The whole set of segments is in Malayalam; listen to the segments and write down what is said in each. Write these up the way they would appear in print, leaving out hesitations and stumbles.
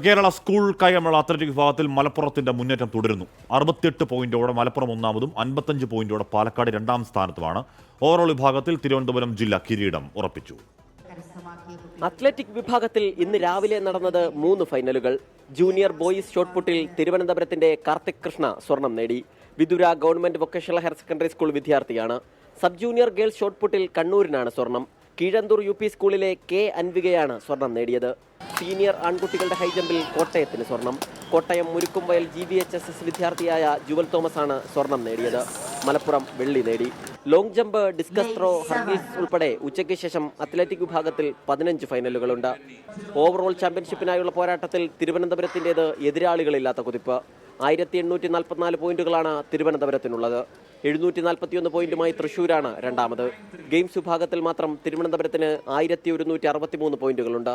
കേരള സ്കൂൾ കായികമേള അത്ലറ്റിക് വിഭാഗത്തിൽ മലപ്പുറത്തിന്റെ മുന്നേറ്റം തുടരുന്നു. 68 പോയിന്റോടെ മലപ്പുറം ഒന്നാമതും 55 പോയിന്റോടെ പാലക്കാട് രണ്ടാം സ്ഥാനത്തുമാണ്. ഓവറോൾ വിഭാഗത്തിൽ തിരുവനന്തപുരം ജില്ല കിരീടം ഉറപ്പിച്ചു. അത്ലറ്റിക് വിഭാഗത്തിൽ ഇന്ന് രാവിലെ നടന്നത് 3 ഫൈനലുകൾ. ജൂനിയർ ബോയ്സ് ഷോട്ട്പുട്ടിൽ തിരുവനന്തപുരത്തിന്റെ കാർത്തിക് കൃഷ്ണ സ്വർണം നേടി. Vithura government vocational higher secondary school വിദ്യാർത്ഥിയാണ്. സബ് ജൂനിയർ ഗേൾസ് ഷോട്ട്പുട്ടിൽ കണ്ണൂരിനാണ് സ്വർണം. കീഴന്തൂർ UP സ്കൂളിലെ കെ അൻവികയാണ് സ്വർണം നേടിയത്. സീനിയർ ആൺകുട്ടികളുടെ ഹൈജമ്പിൽ കോട്ടയത്തിന് സ്വർണം. കോട്ടയം മുരുക്കുംവയൽ GVHSS വിദ്യാർത്ഥിയായ ജുവൽ തോമസ് ആണ് സ്വർണം നേടിയത്. മലപ്പുറം വെള്ളി നേടി. ലോങ് ജമ്പ്, ഡിസ്കസ് ത്രോ, ഹർഗീസ് ഉൾപ്പെടെ ഉച്ചയ്ക്ക് ശേഷം അത്ലറ്റിക് വിഭാഗത്തിൽ 15 ഫൈനലുകളുണ്ട്. ഓവറോൾ ചാമ്പ്യൻഷിപ്പിനായുള്ള പോരാട്ടത്തിൽ തിരുവനന്തപുരത്തിൻ്റേത് എതിരാളികളില്ലാത്ത കുതിപ്പ്. 1844 പോയിന്റുകളാണ് തിരുവനന്തപുരത്തിനുള്ളത്. 741 പോയിന്റുമായി തൃശൂരാണ് രണ്ടാമത്. ഗെയിംസ് വിഭാഗത്തിൽ മാത്രം തിരുവനന്തപുരത്തിന് 1163 പോയിന്റുകളുണ്ട്.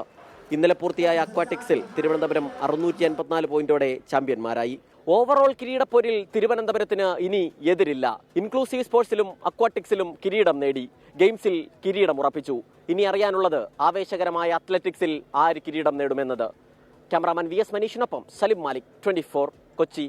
ഇന്നലെ പൂർത്തിയായ അക്വാറ്റിക്സിൽ തിരുവനന്തപുരം 654 പോയിന്റോടെ ചാമ്പ്യന്മാരായി. ഓവറോൾ കിരീടപ്പോരിൽ തിരുവനന്തപുരത്തിന് ഇനി എതിരില്ല. ഇൻക്ലൂസീവ് സ്പോർട്സിലും അക്വാറ്റിക്സിലും കിരീടം നേടി. ഗെയിംസിൽ കിരീടം ഉറപ്പിച്ചു. ഇനി അറിയാനുള്ളത് ആവേശകരമായ അത്ലറ്റിക്സിൽ ആര് കിരീടം നേടുമെന്നത്. ക്യാമറാമാൻ VS മനീഷിനൊപ്പം സലിം മാലിക്, 24 കൊച്ചി.